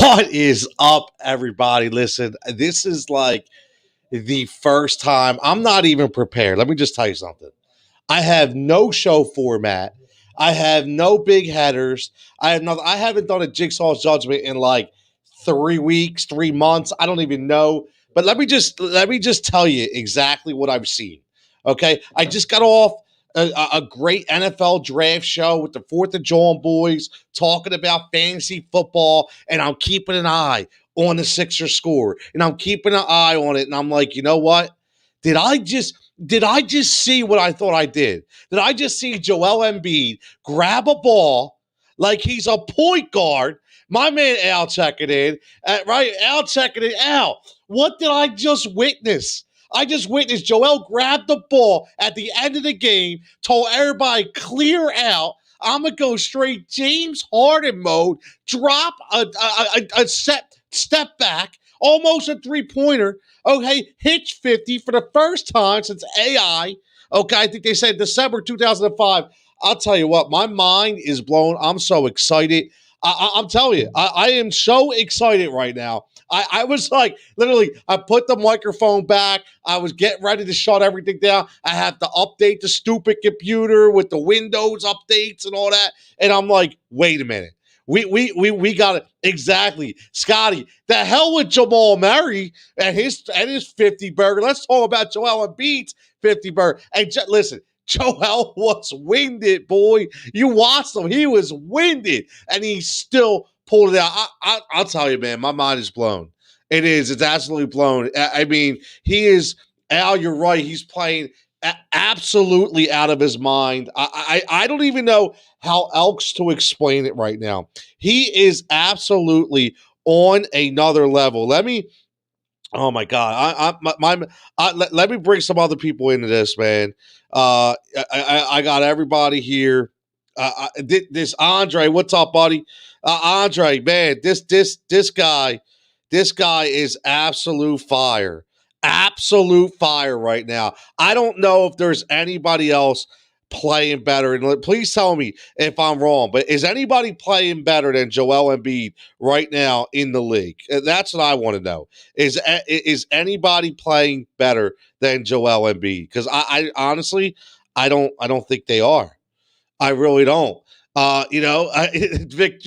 What is up, everybody? Listen, this is like the first time I'm not even prepared. Let me just tell you something. I have no show format. I have no big headers. I have nothing. I haven't done a jigsaw judgment in like 3 weeks, 3 months. I don't even know. But let me just tell you exactly what I've seen. Okay, I just got off a great NFL draft show with the Fourth of July boys talking about fantasy football, and I'm keeping an eye on the Sixers score, and I'm keeping an eye on it, and I'm like, you know what? Did I just did I just see what I thought I did? Did I just see Joel Embiid grab a ball like he's a point guard? My man Al checking in, right? Al checking in. Al, what did I just witness? I just witnessed Joel grab the ball at the end of the game, told everybody clear out. I'm gonna go straight James Harden mode, drop a step back, almost a 3-pointer. Okay, hitch 50 for the first time since AI. Okay, I think they said December 2005. I'll tell you what, my mind is blown. I'm so excited. I'm telling you, I am so excited right now. I was like, literally, I put the microphone back. I was getting ready to shut everything down. I had to update the stupid computer with the Windows updates and all that. And I'm like, wait a minute. We got it exactly, Scotty. The hell with Jamal Murray and his 50 burger. Let's talk about Joel Embiid's 50 burger. And listen, Joel was winded, boy. You watched him; he was winded, and he still pulled it out. I'll tell you, man, my mind is blown. It is. It's absolutely blown. I mean, he is. Al, you're right. He's playing absolutely out of his mind. I don't even know how else to explain it right now. He is absolutely on another level. Let me. Oh my God! Let me bring some other people into this, man. I got everybody here. This Andre, what's up, buddy? Andre, man, this guy is absolute fire right now. I don't know if there's anybody else playing better, and please tell me if I'm wrong. But is anybody playing better than Joel Embiid right now in the league? That's what I want to know. Is anybody playing better than Joel Embiid? Because I honestly, I don't think they are. I really don't. Vic,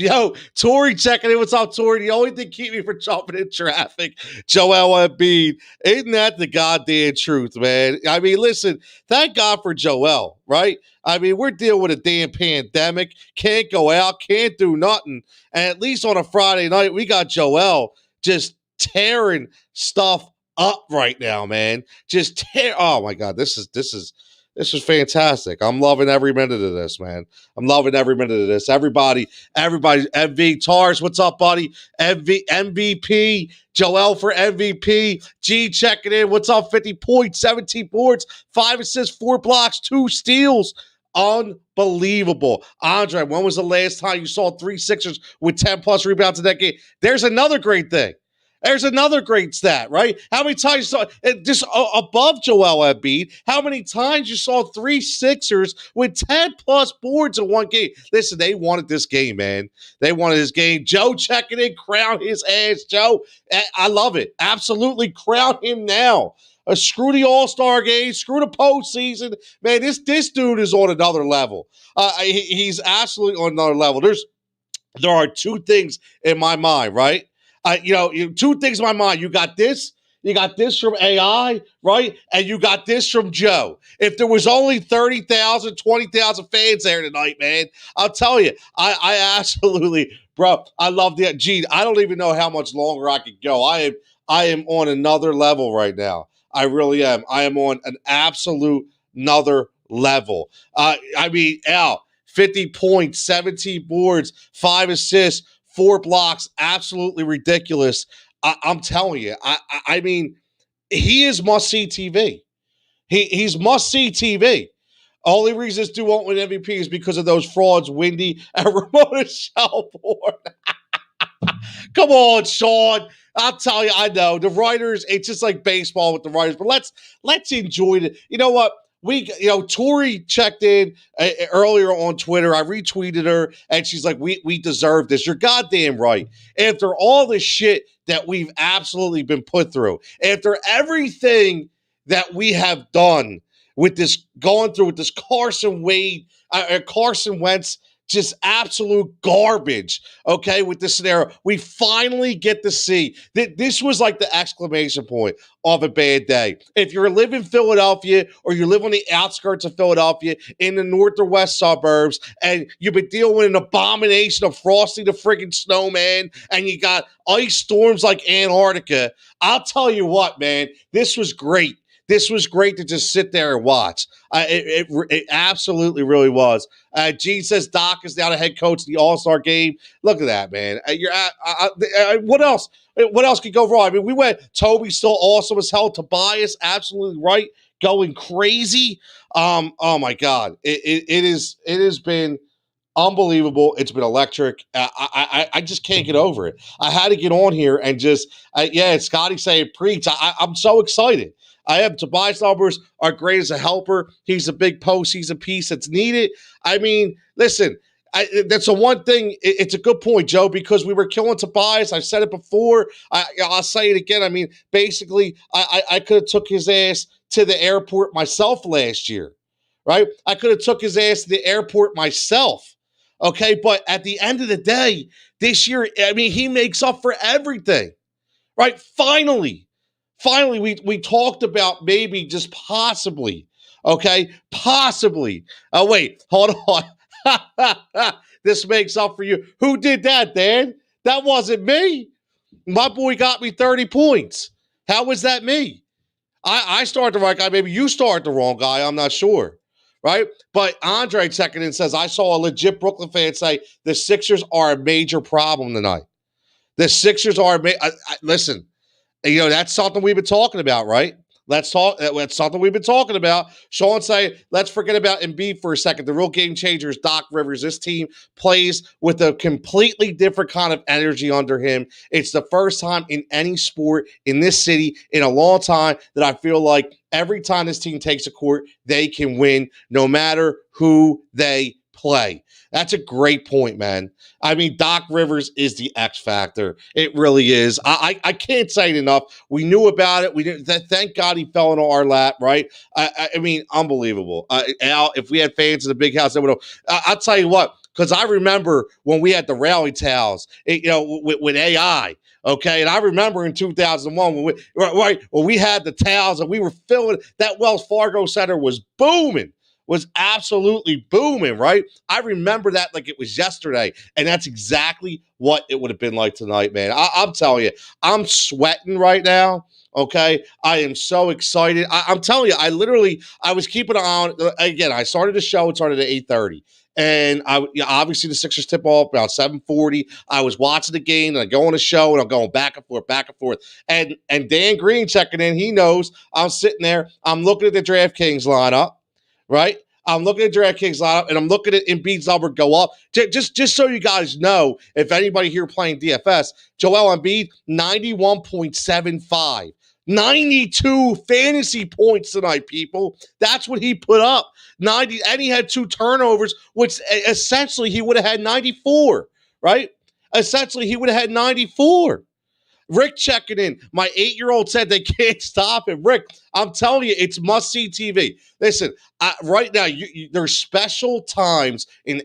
Tori checking in. What's up, Tori? The only thing keep me from jumping in traffic, Joel Embiid. Isn't that the goddamn truth, man? I mean, listen, thank God for Joel, right? I mean, we're dealing with a damn pandemic. Can't go out, can't do nothing. And at least on a Friday night, we got Joel just tearing stuff up right now, man. Just tear. Oh my God, this is fantastic. I'm loving every minute of this, man. I'm loving every minute of this. Everybody, MV Tars, what's up, buddy? MVP, Joel for MVP. G checking in. What's up? 50 points, 17 boards, 5 assists, 4 blocks, 2 steals. Unbelievable. Andre, when was the last time you saw 3 Sixers with 10 plus rebounds in that game? There's another great thing. There's another great stat, right? How many times you saw just above Joel Embiid? How many times you saw 3 Sixers with 10 plus boards in one game? Listen, they wanted this game, man. They wanted this game. Joe checking in, crown his ass. Joe, I love it. Absolutely, crown him now. Screw the All-Star game. Screw the postseason, man. This dude is on another level. He's absolutely on another level. There are 2 things in my mind, right? 2 things in my mind. You got this from AI, right? And you got this from Joe. If there was only 30,000, 20,000 fans there tonight, man, I'll tell you, I absolutely, bro, I love the Gene. I don't even know how much longer I could go. I am on another level right now. I really am. I am on an absolute another level. I mean, Al, 50 points, 17 boards, 5 assists, 4 blocks, absolutely ridiculous. I'm telling you. I mean, he is must-see TV. He's must-see TV. Only reason this dude won't win MVP is because of those frauds, Windy and Ramona Shelbourne. Come on, Sean. I'll tell you, I know. The writers, it's just like baseball with the writers, but let's enjoy it. You know what? Tori checked in earlier on Twitter. I retweeted her, and she's like, "We deserve this." You're goddamn right. After all the shit that we've absolutely been put through, after everything that we have done with this, going through with this Carson Wentz, just absolute garbage. Okay, with this scenario, we finally get to see that this was like the exclamation point of a bad day. If you're living in Philadelphia or you live on the outskirts of Philadelphia in the north or west suburbs, and you've been dealing with an abomination of Frosty the friggin' Snowman, and you got ice storms like Antarctica, I'll tell you what, man, this was great. This was great to just sit there and watch. It absolutely really was. Gene says Doc is now the head coach of the All-Star game. Look at that, man. What else? What else could go wrong? I mean, we went. Toby's still awesome as hell. Tobias, absolutely right, going crazy. Oh my God, it has been unbelievable. It's been electric. I just can't get over it. I had to get on here and just, Scotty saying preach. I'm so excited. I am. Tobias numbers are great as a helper. He's a big postseason piece that's needed. I mean, listen, that's the one thing. It's a good point, Joe, because we were killing Tobias. I've said it before. I'll say it again. I mean, basically, I could have took his ass to the airport myself last year, right? I could have took his ass to the airport myself. Okay, but at the end of the day, this year, I mean, he makes up for everything, right? Finally, we talked about maybe just possibly, okay, possibly. Oh, wait, hold on. This makes up for you. Who did that, Dan? That wasn't me. My boy got me 30 points. How was that me? I started the right guy. Maybe you started the wrong guy. I'm not sure. Right? But Andre checking in says, I saw a legit Brooklyn fan say the Sixers are a major problem tonight. The Sixers are, listen, that's something we've been talking about, right? That's something we've been talking about. Sean say, let's forget about Embiid for a second. The real game changer is Doc Rivers. This team plays with a completely different kind of energy under him. It's the first time in any sport in this city in a long time that I feel like every time this team takes a court, they can win no matter who they play. That's a great point, man. I mean, Doc Rivers is the X factor. It really is. I can't say it enough. We knew about it. We didn't. Thank God he fell into our lap, right? I mean, unbelievable. Al, if we had fans in the big house, they would have. I'll tell you what, because I remember when we had the rally towels, with AI. Okay, and I remember in 2001 when we had the towels and we were filling that Wells Fargo Center was booming. Was absolutely booming, right? I remember that like it was yesterday, and that's exactly what it would have been like tonight, man. I'm telling you, I'm sweating right now, okay? I am so excited. I'm telling you, I was keeping an eye on, again, I started the show, it started at 8:30, and obviously the Sixers tip off about 7:40. I was watching the game, and I go on the show, and I'm going back and forth, and Dan Green checking in, he knows I'm sitting there, I'm looking at the DraftKings lineup, right? I'm looking at DraftKings lineup, and I'm looking at Embiid's number go up. Just so you guys know, if anybody here playing DFS, Joel Embiid, 91.75. 92 fantasy points tonight, people. That's what he put up. 90, and he had 2 turnovers, which essentially he would have had 94, right? Essentially, he would have had 94. Rick checking in. My 8-year-old said they can't stop him. Rick, I'm telling you, it's must-see TV. Listen, right now, there's special times in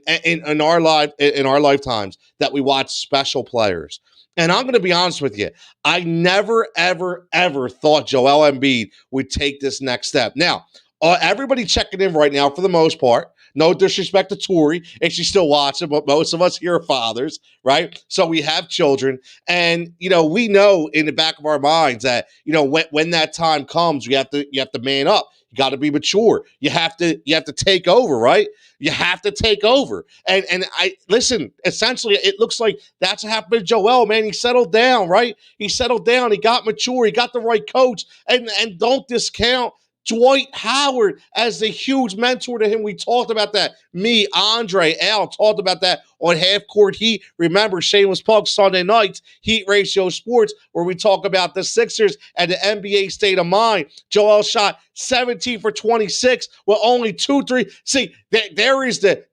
our lifetimes that we watch special players. And I'm going to be honest with you. I never, ever, ever thought Joel Embiid would take this next step. Now, everybody checking in right now for the most part. No disrespect to Tori, and she's still watching, but most of us here are fathers, right? So we have children, and we know in the back of our minds that when that time comes, you have to man up. You got to be mature. You have to take over, right? You have to take over. And I listen. Essentially, it looks like that's what happened to Joel. Man, he settled down, right? He settled down. He got mature. He got the right coach, and don't discount Dwight Howard as a huge mentor to him. We talked about that. Me, Andre, Al talked about that on Half Court Heat. Remember, Shameless Plug Sunday nights, Heat Ratio Sports, where we talk about the Sixers and the NBA state of mind. Joel shot 17 for 26 with only 2-3. See, there is the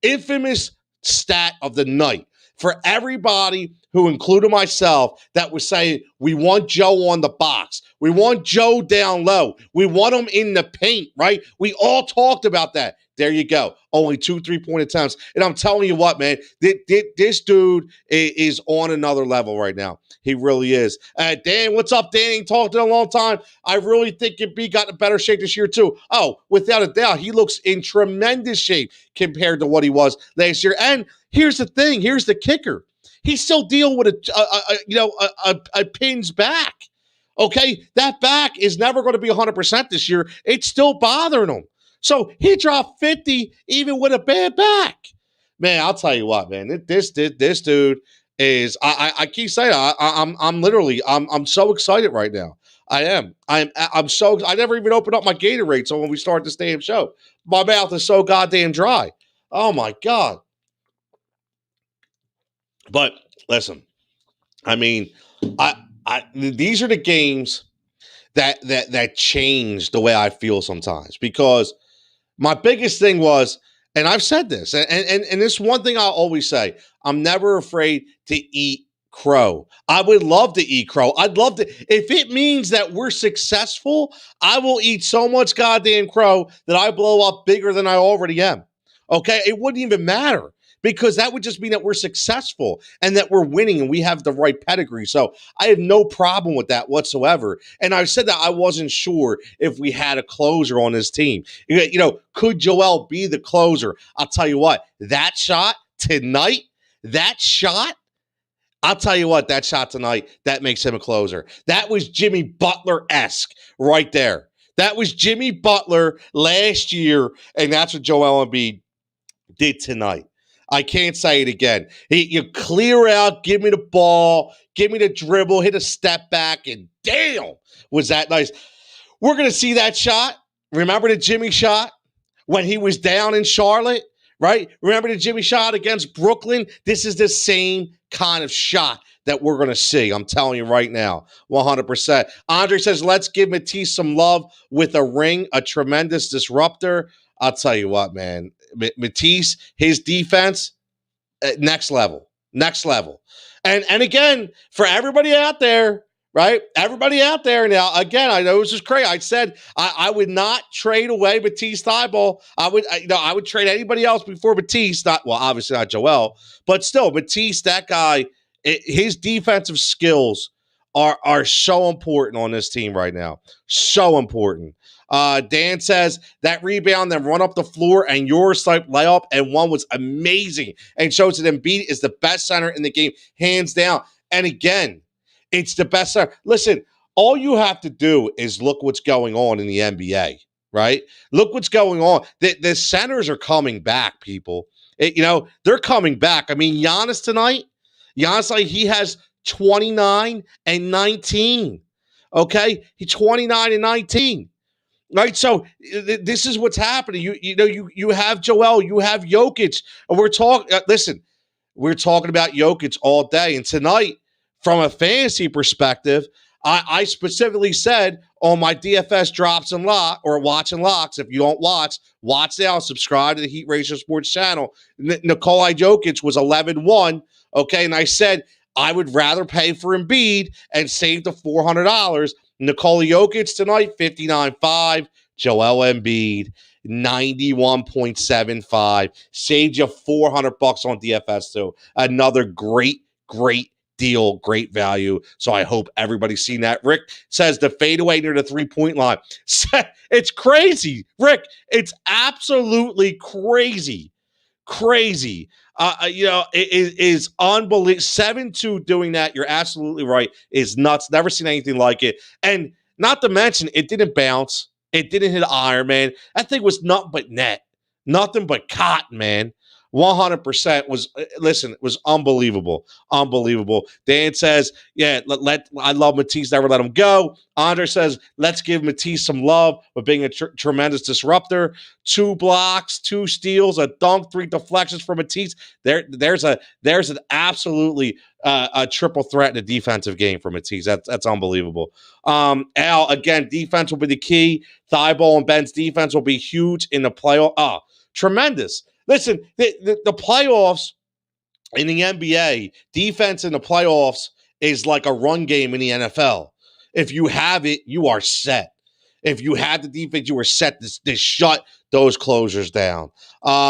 infamous stat of the night for everybody who, included myself, that was saying, we want Joe on the box. We want Joe down low. We want him in the paint, right? We all talked about that. There you go. Only 2 3-point attempts. And I'm telling you what, man, this dude is on another level right now. He really is. Dan, what's up, Dan? Ain't talked in a long time. I really think Embiid got in better shape this year, too. Oh, without a doubt, he looks in tremendous shape compared to what he was last year. And here's the thing. Here's the kicker. He's still dealing with a pin's back. Okay, that back is never going to be 100% this year. It's still bothering him. So he dropped 50 even with a bad back. Man, I'll tell you what, man. This dude is. I keep saying I'm so excited right now. I am. I'm so. I never even opened up my Gatorade. So when we start this damn show, my mouth is so goddamn dry. Oh my god. But listen, I mean, these are the games that change the way I feel sometimes, because my biggest thing was, and I've said this, and this one thing I'll always say, I'm never afraid to eat crow. I would love to eat crow. I'd love to. If it means that we're successful, I will eat so much goddamn crow that I blow up bigger than I already am. Okay? It wouldn't even matter, because that would just mean that we're successful and that we're winning and we have the right pedigree. So I have no problem with that whatsoever. And I said that I wasn't sure if we had a closer on this team. You know, could Joel be the closer? I'll tell you what, that shot tonight, I'll tell you what, that shot tonight, that makes him a closer. That was Jimmy Butler-esque right there. That was Jimmy Butler last year, and that's what Joel Embiid did tonight. I can't say it again. You clear out, give me the ball, give me the dribble, hit a step back, and damn, was that nice. We're going to see that shot. Remember the Jimmy shot when he was down in Charlotte, right? Remember the Jimmy shot against Brooklyn? This is the same kind of shot that we're going to see. I'm telling you right now, 100%. Andre says, let's give Matisse some love with a ring, a tremendous disruptor. I'll tell you what, man. Matisse, his defense, next level. And again, for everybody out there, right? Everybody out there now, again, I know this is crazy. I said I would not trade away Matisse Thybulle. I would trade anybody else before Matisse. Obviously not Joel, but still, Matisse, that guy, his defensive skills are so important on this team right now. So important. Dan says that rebound, then run up the floor, and your swipe layup, and one was amazing, and shows that Embiid is the best center in the game, hands down. And again, it's the best center. Listen, all you have to do is look what's going on in the NBA, right? Look what's going on. The centers are coming back, people. They're coming back. I mean, Giannis tonight, he has 29 and 19. Okay? He's 29 and 19. Right, so this is what's happening. You have Joel, you have Jokic, and we're talking. Listen, we're talking about Jokic all day, and tonight, from a fantasy perspective, I specifically said on my DFS drops and lock or watch and locks. If you don't watch now. Subscribe to the Heat Ratio Sports channel. Nikola Jokic was 11-1. Okay, and I said I would rather pay for Embiid and save the $400. Nikola Jokic tonight, 59.5. Joel Embiid, 91.75. Saved you $400 on DFS too. Another great deal, great value. So I hope everybody's seen that. Rick says the fadeaway near the 3-point line. It's crazy, Rick. It's absolutely crazy. It is unbelievable. 7-2 doing that, you're absolutely right, is nuts. Never seen anything like it. And not to mention, it didn't bounce. It didn't hit iron, man. That thing was nothing but net. Nothing but cotton, man. 100% was, listen, it was unbelievable. Unbelievable. Dan says, yeah, I love Matisse, never let him go. Andre says, let's give Matisse some love for being a tremendous disruptor. 2 blocks, 2 steals, a dunk, 3 deflections for Matisse. There's an absolutely a triple threat in the defensive game for Matisse. That's unbelievable. Al, again, defense will be the key. Thibault and Ben's defense will be huge in the playoff. Oh, tremendous. Listen, the playoffs in the NBA, defense in the playoffs is like a run game in the NFL. If you have it, you are set. If you have the defense, you are set to shut those closers down.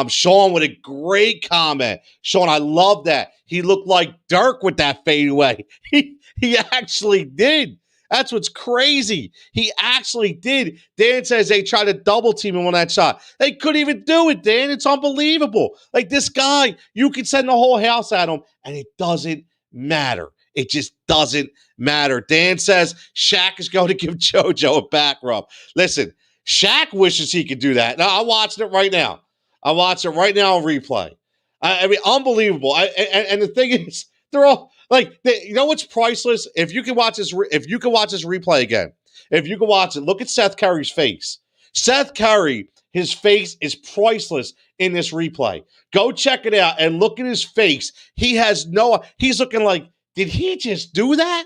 Sean with a great comment. Sean, I love that. He looked like Dirk with that fadeaway. He actually did. That's what's crazy. He actually did. Dan says they tried to double team him on that shot. They couldn't even do it, Dan. It's unbelievable. Like this guy, you can send the whole house at him, and it doesn't matter. It just doesn't matter. Dan says Shaq is going to give JoJo a back rub. Listen, Shaq wishes he could do that. Now, I'm watching it right now. I watch it right now on replay. I mean, unbelievable. And the thing is, they're all like, you know what's priceless? If you can watch this replay again, if you can watch it, look at Seth Curry's face. Seth Curry, his face is priceless in this replay. Go check it out and look at his face. He's looking like, did he just do that?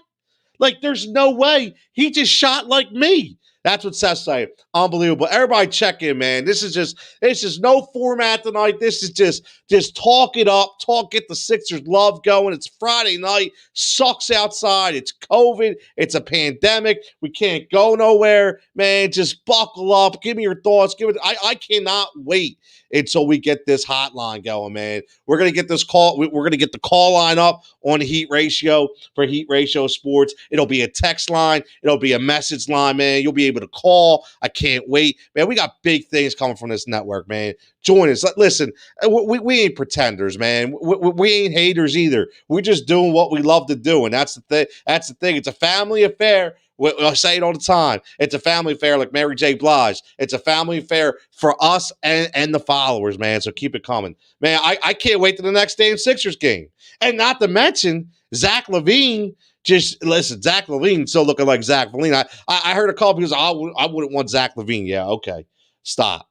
Like, there's no way. He just shot like me. That's what Seth's saying. Unbelievable. Everybody check in, man. This is no format tonight. This is just talk it up. Get the Sixers love going. It's Friday night. Sucks outside. It's COVID. It's a pandemic. We can't go nowhere. Man, just buckle up. Give me your thoughts. I cannot wait until we get this hotline going, man. We're going to get this call. We're going to get the call line up on Heat Ratio for Heat Ratio Sports. It'll be a text line. It'll be a message line, man. You'll be able to call. I can't wait. Man, we got big things coming from this network, man. Join us. Listen, we ain't pretenders, man. We ain't haters either. We're just doing what we love to do, and that's the thing. That's the thing. It's a family affair. I say it all the time. It's a family affair like Mary J. Blige. It's a family affair for us and the followers, man. So keep it coming. Man, I can't wait to the next day in Sixers game. And not to mention, Zach LaVine. Zach LaVine still looking like Zach LaVine. I heard a couple people say, I wouldn't want Zach LaVine. Yeah, okay. Stop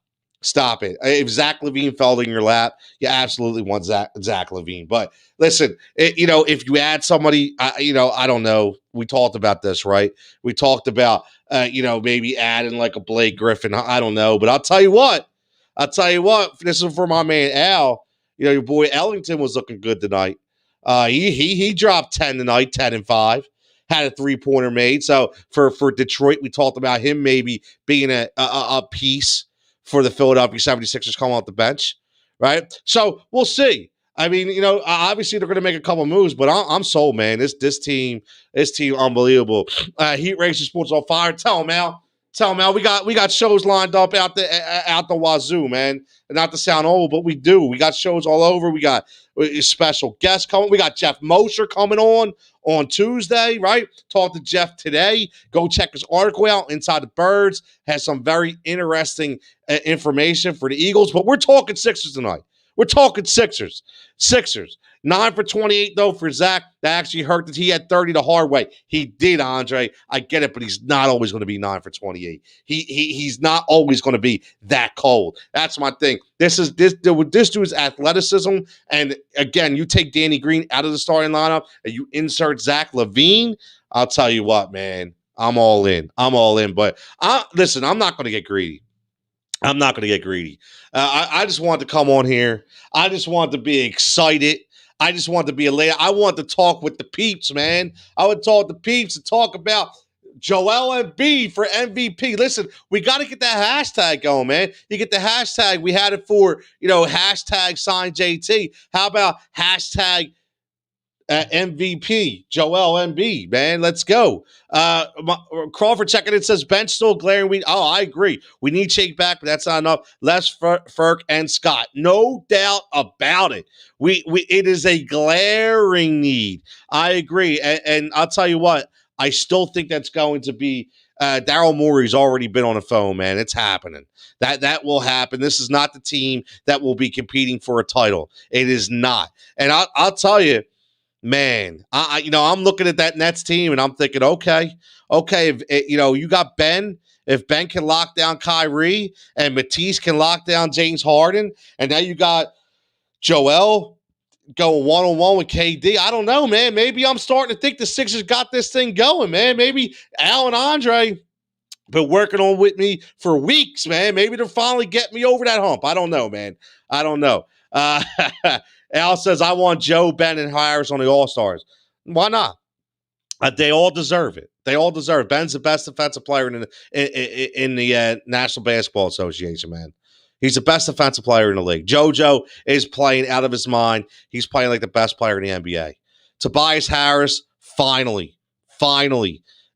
it. If Zach LaVine fell in your lap, you absolutely want Zach LaVine. But listen, if you add somebody, I don't know. We talked about this, right? We talked about, maybe adding like a Blake Griffin. I don't know. But I'll tell you what. This is for my man Al. Your boy Ellington was looking good tonight. He dropped 10 tonight, 10 and 5. Had a 3-pointer made. So for Detroit, we talked about him maybe being a piece for the Philadelphia 76ers coming off the bench, right? So we'll see. I mean, obviously they're going to make a couple moves, but I'm sold, man. This team, unbelievable. Heat Racing Sports on fire. Tell them, Al. We got shows lined up out the wazoo, man. Not to sound old, but we do. We got shows all over. We got special guests coming. We got Jeff Mosher coming on Tuesday, right? Talk to Jeff today. Go check his article out. Inside the Birds has some very interesting information for the Eagles. But we're talking Sixers tonight. We're talking Sixers. 9 for 28, though, for Zach. That actually hurt that he had 30 the hard way. He did, Andre. I get it, but he's not always going to be 9 for 28. He's not always going to be that cold. That's my thing. This dude's athleticism. And, again, you take Danny Green out of the starting lineup and you insert Zach LaVine, I'll tell you what, man. I'm all in. But, listen, I'm not going to get greedy. I just wanted to come on here. I just wanted to be excited. I just wanted to be elated. I want to talk with the peeps, man. I would talk to peeps and talk about Joel Embiid for MVP. Listen, we got to get that hashtag going, man. You get the hashtag. We had it for, hashtag sign JT. How about hashtag MVP, Joel Embiid, man. Let's go. Crawford checking in says bench still glaring. I agree. We need Shake back, but that's not enough. Les, Ferk, and Scott. No doubt about it. It is a glaring need. I agree. And I'll tell you what, I still think that's going to be Daryl Morey's already been on the phone, man. It's happening. That will happen. This is not the team that will be competing for a title. It is not. And I'll tell you, man, I'm looking at that Nets team and I'm thinking, okay, if you got Ben. If Ben can lock down Kyrie and Matisse can lock down James Harden, and now you got Joel going one-on-one with KD. I don't know, man. Maybe I'm starting to think the Sixers got this thing going, man. Maybe Al and Andre been working on with me for weeks, man. Maybe they're finally getting me over that hump. I don't know, man. I don't know. Al says, I want Joe, Ben, and Harris on the All-Stars. Why not? They all deserve it. They all deserve it. Ben's the best defensive player in the National Basketball Association, man. He's the best defensive player in the league. JoJo is playing out of his mind. He's playing like the best player in the NBA. Tobias Harris, finally,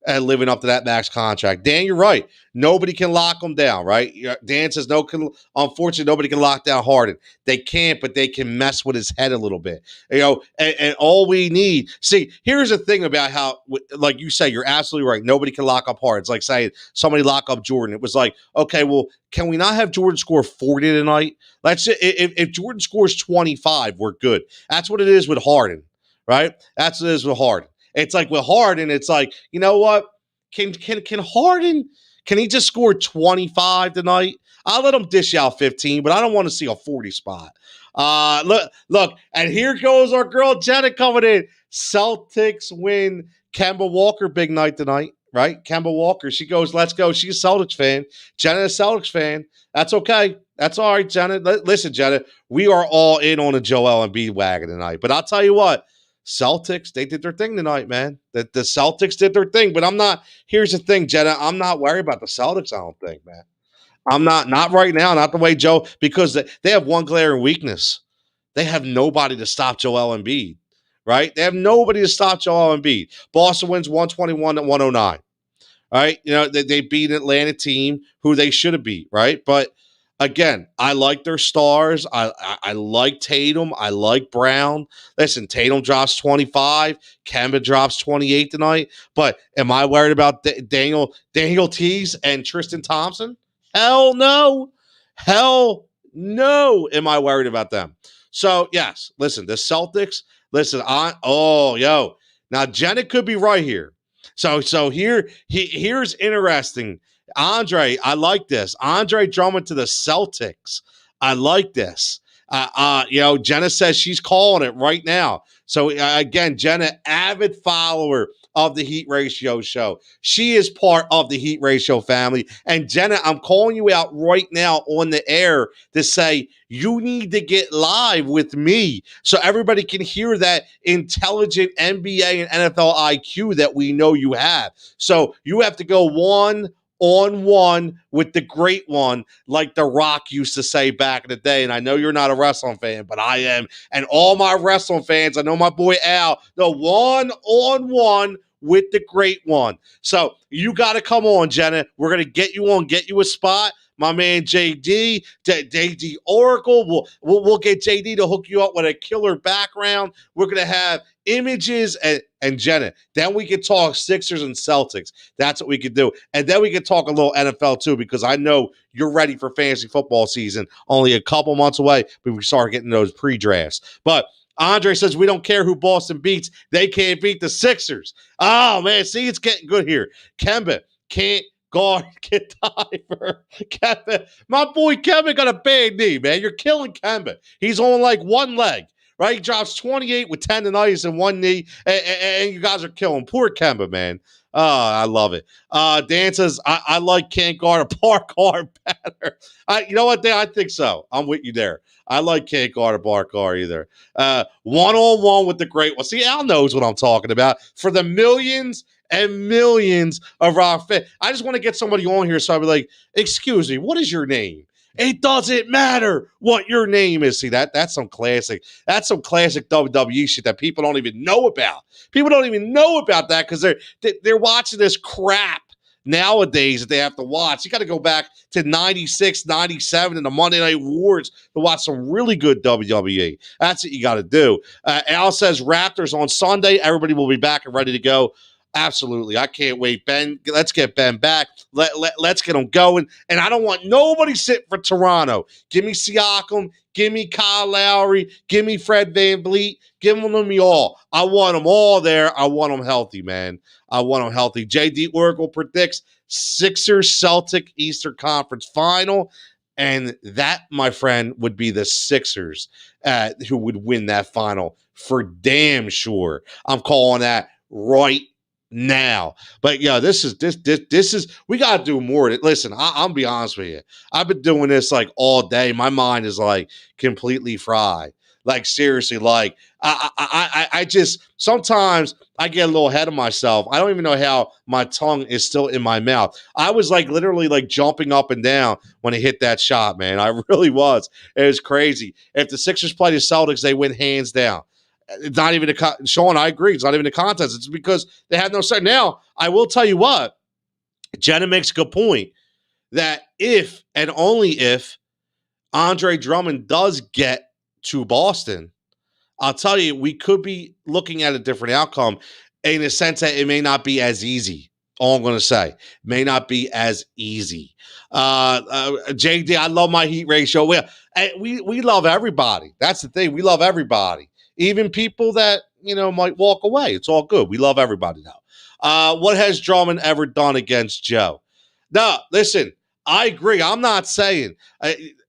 living up to that max contract. Dan, you're right. Nobody can lock him down, right? Dan says, unfortunately, nobody can lock down Harden. They can't, but they can mess with his head a little bit. And all we need. See, here's the thing about how, like you say, you're absolutely right. Nobody can lock up Harden. It's like saying somebody lock up Jordan. It was like, okay, well, can we not have Jordan score 40 tonight? If Jordan scores 25, we're good. That's what it is with Harden, right? That's what it is with Harden. It's like with Harden, it's like, you know what? Can Harden, can he just score 25 tonight? I'll let him dish out 15, but I don't want to see a 40 spot. Look, and here goes our girl Jenna coming in. Celtics win. Kemba Walker, big night tonight, right? Kemba Walker, she goes, let's go. She's a Celtics fan. Jenna, a Celtics fan. That's okay. That's all right, Jenna. Listen, Jenna, we are all in on a Joel Embiid wagon tonight. But I'll tell you what, Celtics, they did their thing tonight, man. The Celtics did their thing, but I'm not. Here's the thing, Jenna. I'm not worried about the Celtics, I don't think, man. I'm not right now, not the way Joe, because they have one glaring weakness. They have nobody to stop Joel Embiid, right? They have nobody to stop Joel Embiid. Boston wins 121-109. All right. They beat an Atlanta team who they should have beat, right? But again, I like their stars. I like Tatum. I like Brown. Listen, Tatum drops 25. Kemba drops 28 tonight. But am I worried about Daniel Tease and Tristan Thompson? Hell no. Hell no. Am I worried about them? So, yes, listen, the Celtics, now Jenna could be right here. So here's interesting. Andre, I like this. Andre Drummond to the Celtics. I like this. Jenna says she's calling it right now. So again, Jenna, avid follower of the Heat Ratio show. She is part of the Heat Ratio family. And Jenna, I'm calling you out right now on the air to say you need to get live with me so everybody can hear that intelligent NBA and NFL IQ that we know you have. So you have to go one-on-one with the great one, like The Rock used to say back in the day. And I know you're not a wrestling fan, but I am. And all my wrestling fans, I know my boy Al, the one-on-one with the great one. So you got to come on, Jenna. We're going to get you a spot. My man JD Oracle, we'll get JD to hook you up with a killer background. We're going to have images and Jenna. Then we can talk Sixers and Celtics. That's what we could do. And then we can talk a little NFL too, because I know you're ready for fantasy football season. Only a couple months away, but we start getting those pre-drafts. But Andre says we don't care who Boston beats. They can't beat the Sixers. Oh, man. See, it's getting good here. Kemba can't guard, get Diver. Kemba. My boy Kemba got a bad knee, man. You're killing Kemba. He's on like one leg, right? He drops 28 with tendonitis in one knee, and you guys are killing poor Kemba, man. Oh, I love it. Dan says, I like can't guard a park car better. You know what, Dan? I think so. I'm with you there. I like can't guard a park car either. One-on-one with the great one. See, Al knows what I'm talking about. For the millions and millions of our fans. I just want to get somebody on here so I'll be like, excuse me, what is your name? It doesn't matter what your name is. See, that's some classic WWE shit that people don't even know about. People don't even know about that because they're watching this crap nowadays that they have to watch. You got to go back to 96, 97 and the Monday Night Wars to watch some really good WWE. That's what you got to do. Al says Raptors on Sunday. Everybody will be back and ready to go. Absolutely. I can't wait. Ben, let's get Ben back. Let's get him going. And I don't want nobody sitting for Toronto. Give me Siakam. Give me Kyle Lowry. Give me Fred VanVleet. Give them to me all. I want them all there. I want them healthy, man. I want them healthy. JD Oracle predicts Sixers Celtic Eastern Conference Final. And that, my friend, would be the Sixers who would win that final for damn sure. I'm calling that right now. But yeah, this is we gotta do more. Listen, I'll be honest with you. I've been doing this like all day. My mind is like completely fried. Like seriously, like I just sometimes I get a little ahead of myself. I don't even know how my tongue is still in my mouth. I was like literally like jumping up and down when he hit that shot, man. I really was. It was crazy. If the Sixers play the Celtics, they win hands down. It's not even Sean, I agree. It's not even a contest. It's because they have no say. Now, I will tell you what, Jenna makes a good point that if and only if Andre Drummond does get to Boston, I'll tell you, we could be looking at a different outcome in the sense that it may not be as easy. All I'm going to say, may not be as easy. JD, I love my heat ratio. We love everybody. That's the thing. We love everybody, even people that might walk away. It's all good. We love everybody now. What has Drummond ever done against Joe? No, listen. I agree. I'm not saying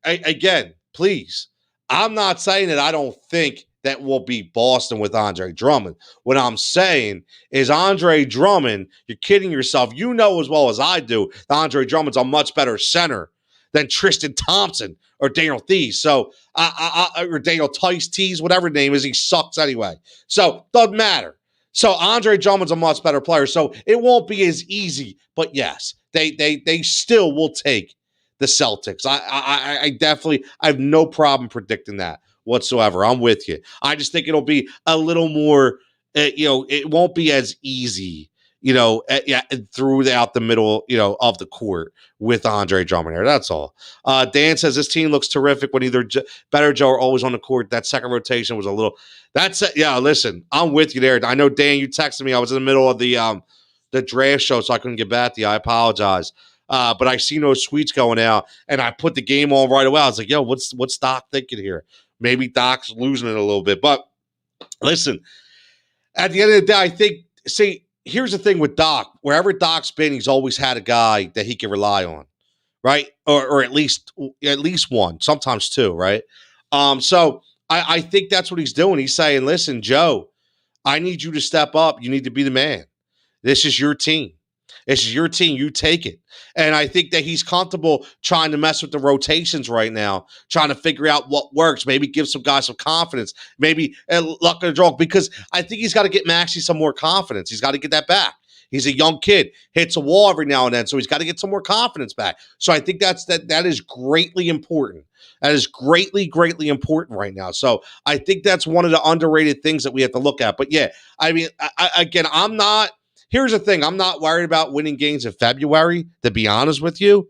again. Please, I'm not saying that I don't think that will beat Boston with Andre Drummond. What I'm saying is Andre Drummond, you're kidding yourself. You know as well as I do that Andre Drummond's a much better center than Tristan Thompson or Daniel Theis. So, or Daniel Tice Tees, whatever his name is, he sucks anyway. So, doesn't matter. So, Andre Drummond's a much better player. So, it won't be as easy. But yes, they still will take the Celtics. I definitely, I have no problem predicting that whatsoever. I'm with you. I just think it'll be a little more, it won't be as easy, throughout the middle, of the court with Andre Drummond here. That's all. Dan says this team looks terrific when either Better Joe are always on the court. That second rotation was a little, that's it. Yeah, listen, I'm with you there. I know, Dan, you texted me. I was in the middle of the draft show, so I couldn't get back to you. I apologize. But I see those tweets going out, and I put the game on right away. I was like, yo, what's Doc thinking here? Maybe Doc's losing it a little bit. But listen, at the end of the day, I think, here's the thing with Doc. Wherever Doc's been, he's always had a guy that he can rely on, right? Or at least one, sometimes two, right? So I think that's what he's doing. He's saying, listen, Joe, I need you to step up. You need to be the man. This is your team. This is your team. You take it. And I think that he's comfortable trying to mess with the rotations right now, trying to figure out what works, maybe give some guys some confidence, maybe luck of the draw, because I think he's got to get Maxey some more confidence. He's got to get that back. He's a young kid, hits a wall every now and then, so he's got to get some more confidence back. So I think that is greatly important. That is greatly, greatly important right now. So I think that's one of the underrated things that we have to look at. But yeah, I mean, I'm not. Here's the thing. I'm not worried about winning games in February, to be honest with you.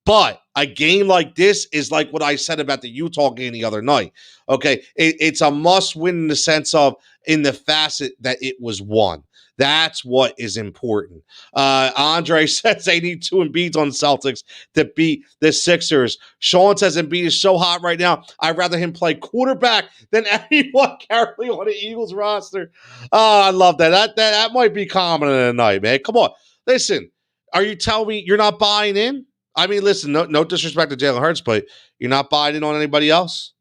But a game like this is like what I said about the Utah game the other night. Okay, it's a must win in the sense of in the facet that it was won. That's what is important. Andre says they need two Embiids on the Celtics to beat the Sixers. Sean says Embiid is so hot right now, I'd rather him play quarterback than anyone currently on the Eagles roster. Oh, I love that. That might be common in the night, man. Come on. Listen, are you telling me you're not buying in? I mean, listen, no disrespect to Jalen Hurts, but you're not buying in on anybody else?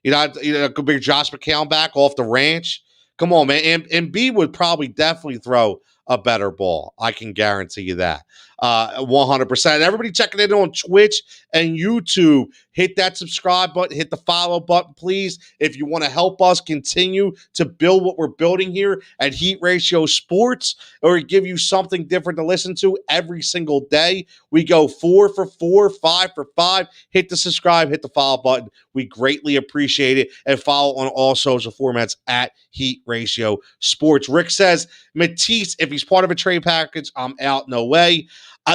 Could bring Josh McCown back off the ranch. Come on, man. And B would probably definitely throw a better ball. I can guarantee you that. 100%. Everybody checking in on Twitch and YouTube, hit that subscribe button, hit the follow button, please. If you want to help us continue to build what we're building here at Heat Ratio Sports, or give you something different to listen to every single day. We go 4 for 4, 5 for 5. Hit the subscribe, hit the follow button. We greatly appreciate it. And follow on all social formats at Heat Ratio Sports. Rick says, Matisse, if he's part of a trade package, I'm out. No way.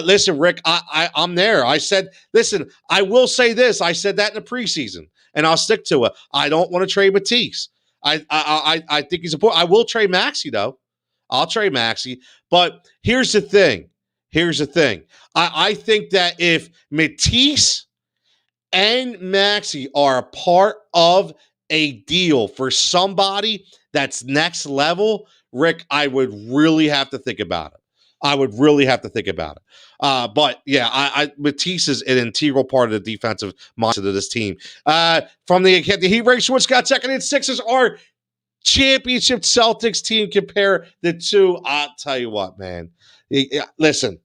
Listen, Rick, I'm there. I said, listen, I will say this. I said that in the preseason, and I'll stick to it. I don't want to trade Matisse. I think he's important. I will trade Maxey, though. I'll trade Maxey. But here's the thing. I think that if Matisse and Maxey are a part of a deal for somebody that's next level, Rick, I would really have to think about it. But yeah, Matisse is an integral part of the defensive mindset of this team. From the Heat Ratio, Scott checking in. Sixers are championship Celtics team. Compare the two. I'll tell you what, man. Listen,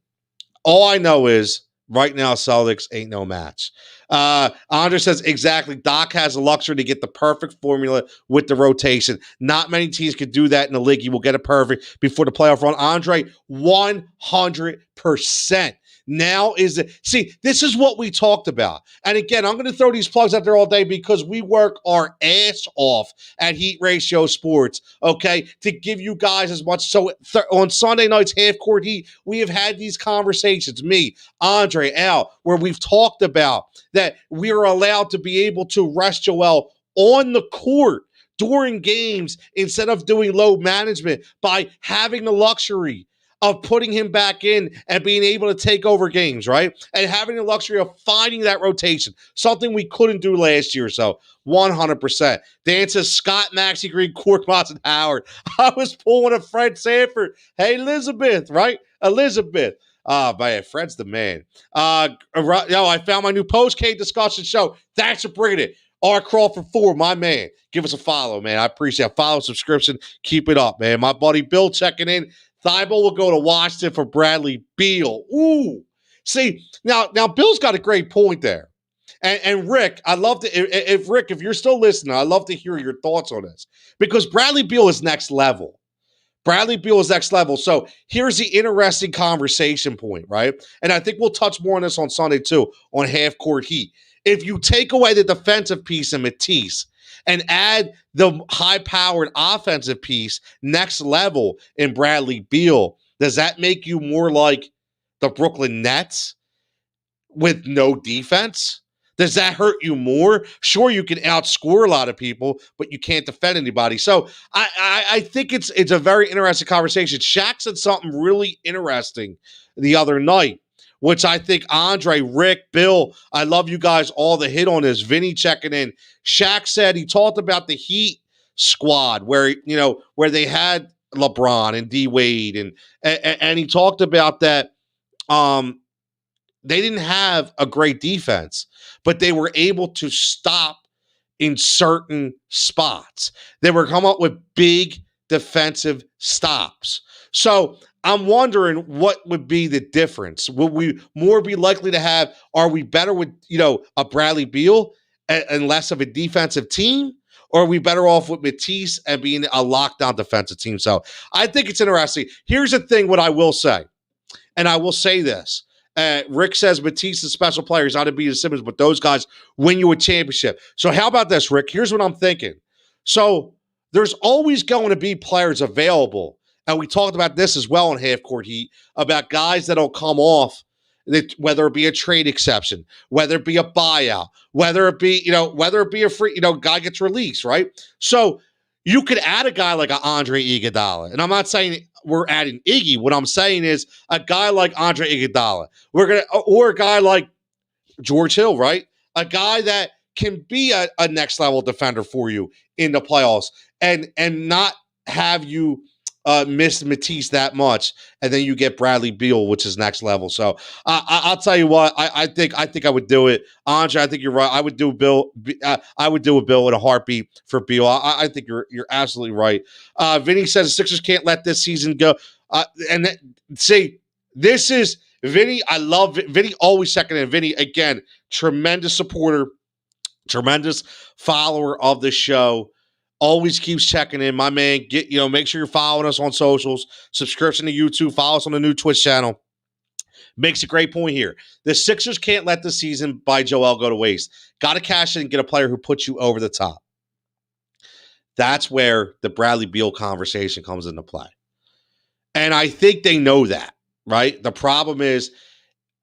all I know is right now, Celtics ain't no match. Andre says, exactly. Doc has the luxury to get the perfect formula with the rotation. Not many teams can do that in the league. He will get it perfect before the playoff run. Andre, 100%. Now is it? See, this is what we talked about. And again, I'm going to throw these plugs out there all day because we work our ass off at Heat Ratio Sports, okay, to give you guys as much. So on Sunday nights, Half Court Heat, we have had these conversations, me, Andre, Al, where we've talked about that we are allowed to be able to rest Joel on the court during games instead of doing load management by having the luxury of putting him back in and being able to take over games, right? And having the luxury of finding that rotation, something we couldn't do last year. So 100%. Dan says, Scott, Maxey Green, Korkmaz, and Howard. I was pulling a Fred Sanford. Hey, Elizabeth, right? Elizabeth. Man, Fred's the man. I found my new post-game discussion show. Thanks for bringing it. R. Crawford 4, my man. Give us a follow, man. I appreciate it. Follow, subscription. Keep it up, man. My buddy Bill checking in. Thibault will go to Washington for Bradley Beal. Ooh. See, now Bill's got a great point there. And Rick, I'd love to, if you're still listening, I'd love to hear your thoughts on this. Because Bradley Beal is next level. So here's the interesting conversation point, right? And I think we'll touch more on this on Sunday too, on Half Court Heat. If you take away the defensive piece in Matisse and add the high-powered offensive piece next level in Bradley Beal, does that make you more like the Brooklyn Nets with no defense? Does that hurt you more? Sure, you can outscore a lot of people, but you can't defend anybody. So I think it's a very interesting conversation. Shaq said something really interesting the other night, which I think Andre, Rick, Bill, I love you guys all to hit on this. Vinny checking in. Shaq said he talked about the Heat squad where they had LeBron and D Wade and he talked about that they didn't have a great defense, but they were able to stop in certain spots. They were come up with big defensive stops. So I'm wondering what would be the difference. Would we more be likely to have, are we better with, a Bradley Beal and less of a defensive team? Or are we better off with Matisse and being a lockdown defensive team? So I think it's interesting. Here's the thing, what I will say, and I will say this. Rick says Matisse is special players, not to beat Simmons, but those guys win you a championship. So how about this, Rick? Here's what I'm thinking. So there's always going to be players available. And we talked about this as well in Half Court Heat, about guys that'll come off, whether it be a trade exception, whether it be a buyout, whether it be a free, guy gets released, right? So you could add a guy like an Andre Iguodala. And I'm not saying we're adding Iggy. What I'm saying is a guy like Andre Iguodala. Or a guy like George Hill, right? A guy that can be a next level defender for you in the playoffs and not have you miss Matisse that much, and then you get Bradley Beal, which is next level. So I'll tell you what, I think I would do it, Andre. I think you're right. I would do Bill. I would do a Bill in a heartbeat for Beal. I think you're absolutely right. Vinny says the Sixers can't let this season go. This is Vinny. I love Vinny. Always second in. Vinny again, tremendous supporter, tremendous follower of the show. Always keeps checking in. My man, make sure you're following us on socials, subscription to YouTube, follow us on the new Twitch channel. Makes a great point here. The Sixers can't let the season by Joel go to waste. Got to cash in and get a player who puts you over the top. That's where the Bradley Beal conversation comes into play. And I think they know that, right? The problem is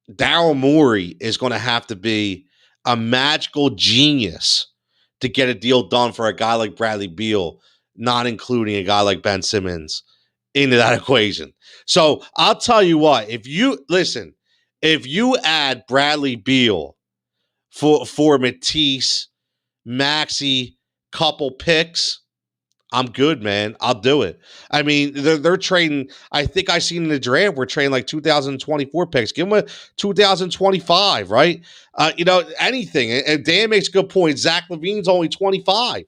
Daryl Morey is going to have to be a magical genius to get a deal done for a guy like Bradley Beal, not including a guy like Ben Simmons into that equation. So I'll tell you what, if you add Bradley Beal for Matisse, Maxi, couple picks, I'm good, man. I'll do it. I mean, they're trading. I think I seen in the draft we're trading like 2024 picks. Give them a 2025, right? Anything. And Dan makes a good point. Zach LaVine's only 25.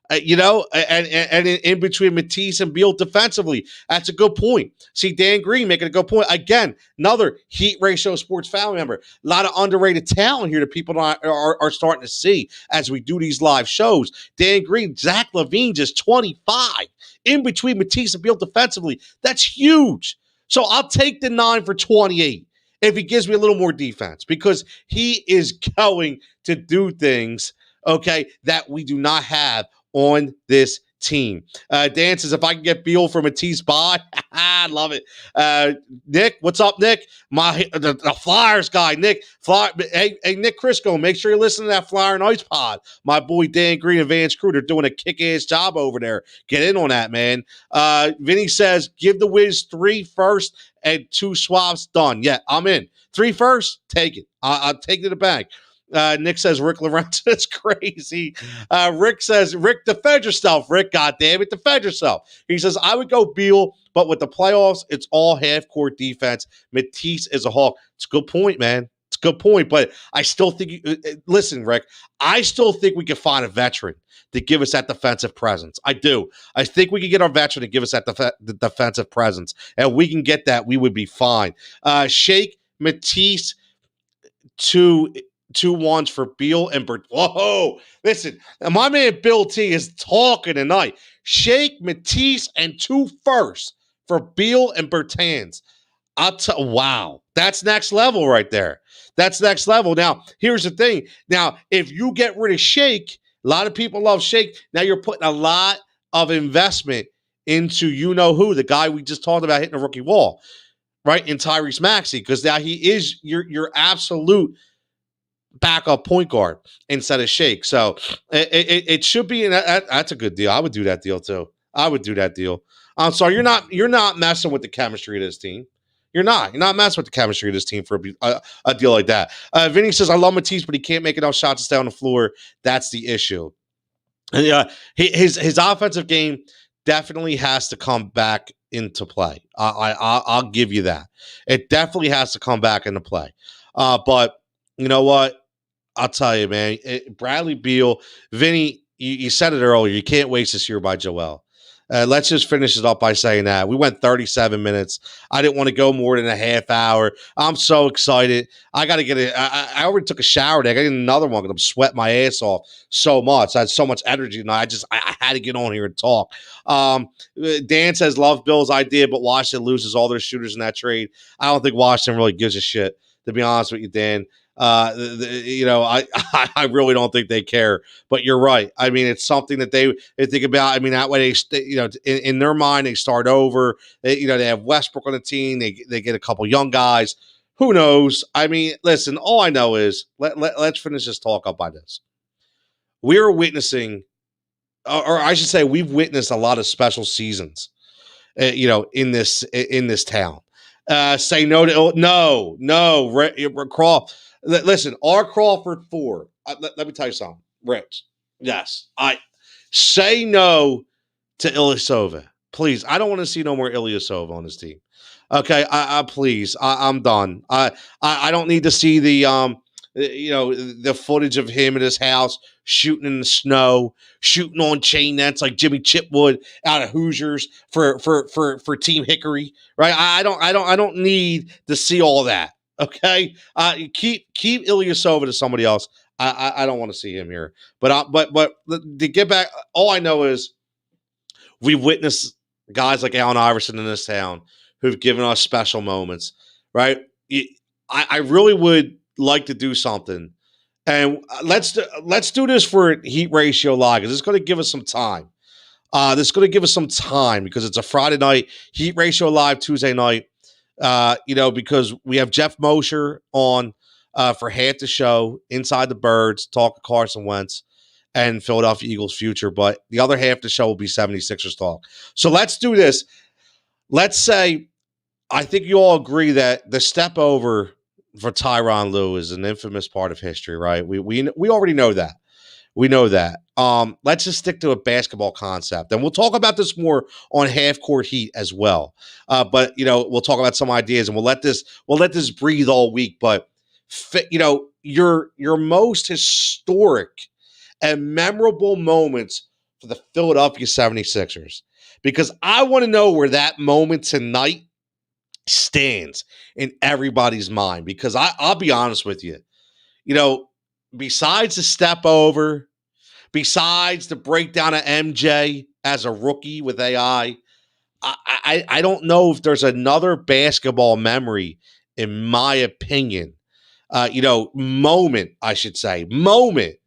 And in between Matisse and Beal defensively, that's a good point. See, Dan Green making a good point. Again, another Heat Ratio Sports family member. A lot of underrated talent here that people are starting to see as we do these live shows. Dan Green, Zach LaVine, just 25. In between Matisse and Beal defensively, that's huge. So I'll take the 9 for 28 if he gives me a little more defense because he is going to do things, okay, that we do not have on this team. Dan says, if I can get Beal from Matisse by, I love it. Nick, what's up, Nick? The Flyers guy, Nick. Hey, Nick Crisco, make sure you listen to that Flyer and Ice Pod. My boy Dan Green and Vance Crew, they're doing a kick-ass job over there. Get in on that, man. Vinny says, give the Wiz 3 first and 2 swaps done. Yeah, I'm in. 3 first, take it. I'll take it to the bank. Nick says Rick Lorenzo is crazy. Rick says, Rick, defend yourself. Rick, goddammit, defend yourself. He says, I would go Beal, but with the playoffs, it's all half-court defense. Matisse is a hawk. It's a good point, man. It's a good point, but I still think, listen, Rick, I still think we can find a veteran to give us that defensive presence. I do. I think we can get our veteran to give us that the defensive presence, and we can get that, we would be fine. Shake, Matisse, 2-1s for Beal and Bert. Whoa, listen, my man Bill T is talking tonight. Shake, Matisse, and 2 firsts for Beal and Bertans. Wow, that's next level right there. That's next level. Now, here's the thing. Now, if you get rid of Shake, a lot of people love Shake. Now you're putting a lot of investment into you-know-who, the guy we just talked about hitting a rookie wall, right, in Tyrese Maxey, because now he is your absolute backup point guard instead of Shake. So it should be, and that's a good deal. I would do that deal too. I would do that deal. I'm sorry, you're not messing with the chemistry of this team. You're not messing with the chemistry of this team for a deal like that. Vinny says, I love Matisse, but he can't make enough shots to stay on the floor. That's the issue. And, his offensive game definitely has to come back into play. I'll give you that. It definitely has to come back into play. But you know what? I'll tell you, man. Bradley Beal, Vinny, you said it earlier. You can't waste this year by Joel. Let's just finish it up by saying that. We went 37 minutes. I didn't want to go more than a half hour. I'm so excited. I got to get it. I already took a shower today. I got to get another one because I'm sweating my ass off so much. I had so much energy tonight. I had to get on here and talk. Dan says, love Bill's idea, but Washington loses all their shooters in that trade. I don't think Washington really gives a shit, to be honest with you, Dan. I really don't think they care, but you're right. I mean, it's something that they think about. I mean, that way in their mind, they start over. They have Westbrook on the team. They get a couple young guys. Who knows? I mean, listen, all I know is let's finish this talk up by this. We are witnessing, or I should say, we've witnessed a lot of special seasons, in this town. Say no to Crawford. Listen, our Crawford 4. Let me tell you something, Rich. Yes, I say no to Ilyasova. Please, I don't want to see no more Ilyasova on this team. Okay, please, I'm done. I don't need to see the footage of him at his house shooting in the snow, shooting on chain nets like Jimmy Chitwood out of Hoosiers for Team Hickory, right? I don't need to see all that. Okay, keep Ilyasova to somebody else. I don't want to see him here. But to get back, all I know is we've witnessed guys like Allen Iverson in this town who've given us special moments, right? I really would like to do something, and let's do this for Heat Ratio Live because it's going to give us some time. This is going to give us some time because it's a Friday night, Heat Ratio Live Tuesday night. Because we have Jeff Mosher on for half the show, Inside the Birds, talk Carson Wentz and Philadelphia Eagles future. But the other half of the show will be 76ers talk. So let's do this. let's say I think you all agree that the step over for Tyronn Lue is an infamous part of history, right? We already know that. We know that. Let's just stick to a basketball concept, and we'll talk about this more on Half Court Heat as well. But we'll talk about some ideas, and we'll let this breathe all week. But your most historic and memorable moments for the Philadelphia 76ers, because I want to know where that moment tonight stands in everybody's mind. Because I'll be honest with you, you know, besides the step over, besides the breakdown of MJ as a rookie with AI, I don't know if there's another basketball memory, in my opinion, moment, I should say, moment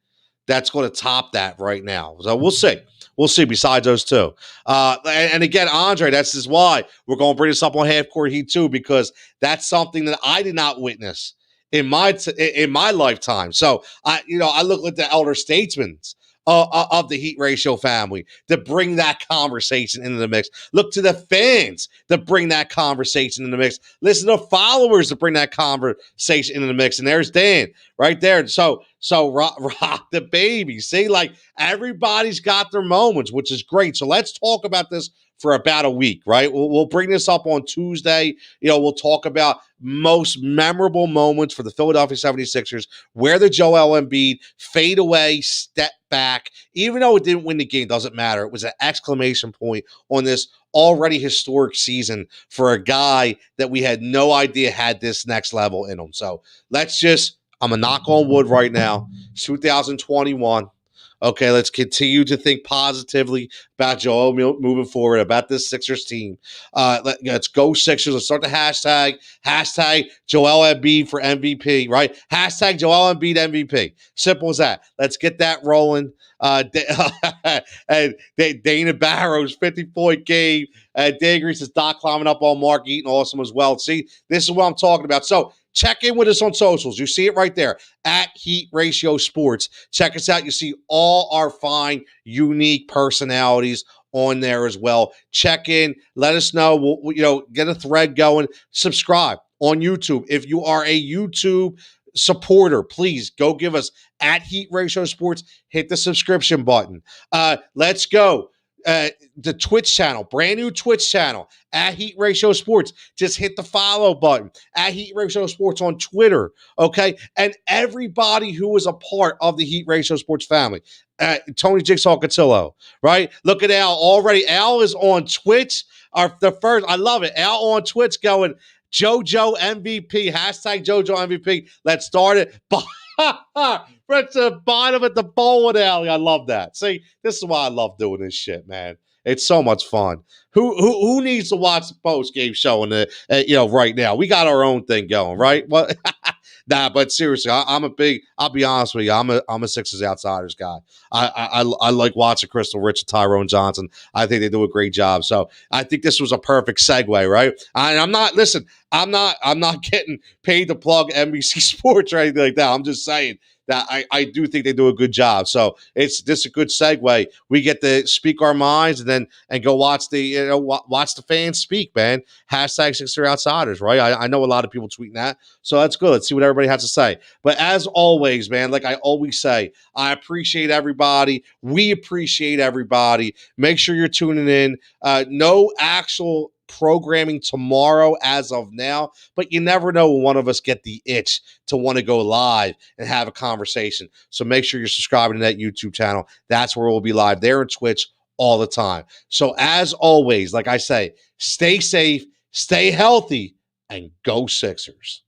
that's going to top that right now. So we'll see. We'll see. Besides those two, and again, Andre, that's just why we're going to bring this up on Half Court Heat too, because that's something that I did not witness in my lifetime. So I look at the elder statesmen of the Heat Ratio family to bring that conversation into the mix. Look to the fans to bring that conversation in the mix. Listen to followers to bring that conversation into the mix. And there's Dan right there. So rock the baby. See, like everybody's got their moments, which is great. So let's talk about this for about a week, right? We'll bring this up on Tuesday. We'll talk about most memorable moments for the Philadelphia 76ers, where the Joel Embiid fade away, step back, even though it didn't win the game, doesn't matter. It was an exclamation point on this already historic season for a guy that we had no idea had this next level in him. So I'm a knock on wood right now. It's 2021. Okay, let's continue to think positively about Joel moving forward, about this Sixers team. Let's go Sixers. Let's start the hashtag Joel Embiid for MVP, right? Hashtag Joel Embiid MVP. Simple as that. Let's get that rolling. And Dana Barrow's 50-point game. Dan Grease is Doc climbing up on Mark Eaton, awesome as well. See, this is what I'm talking about. So check in with us on socials. You see it right there at Heat Ratio Sports. Check us out. You see all our fine, unique personalities on there as well. Check in. Let us know. We'll get a thread going. Subscribe on YouTube. If you are a YouTube supporter, please go give us at Heat Ratio Sports. Hit the subscription button. Let's go. The Twitch channel, brand new Twitch channel at Heat Ratio Sports. Just hit the follow button at Heat Ratio Sports on Twitter. Okay. And everybody who is a part of the Heat Ratio Sports family, Tony Jigsaw Cotillo, right? Look at Al already. Al is on Twitch. I love it. Al on Twitch going, JoJo MVP, hashtag JoJo MVP. Let's start it. Right to the bottom at the bowling alley. I love that. See, this is why I love doing this shit, man. It's so much fun. Who needs to watch the post game show in the right now? We got our own thing going, right? Well, but seriously, I'll be honest with you. I'm a Sixers Outsiders guy. I like watching Crystal Rich and Tyrone Johnson. I think they do a great job. So I think this was a perfect segue, right? And I'm not getting paid to plug NBC Sports or anything like that. I'm just saying that I do think they do a good job. So it's just a good segue. We get to speak our minds and go watch the fans speak, man. Hashtag Sixer Outsiders, right? I know a lot of people tweeting that. So that's good. Let's see what everybody has to say. But as always, man, like I always say, I appreciate everybody. We appreciate everybody. Make sure you're tuning in. No actual programming tomorrow as of now, but you never know when one of us get the itch to want to go live and have a conversation. So make sure you're subscribing to that YouTube channel. That's where we'll be live there on Twitch all the time. So as always, like I say, stay safe, stay healthy, and go Sixers.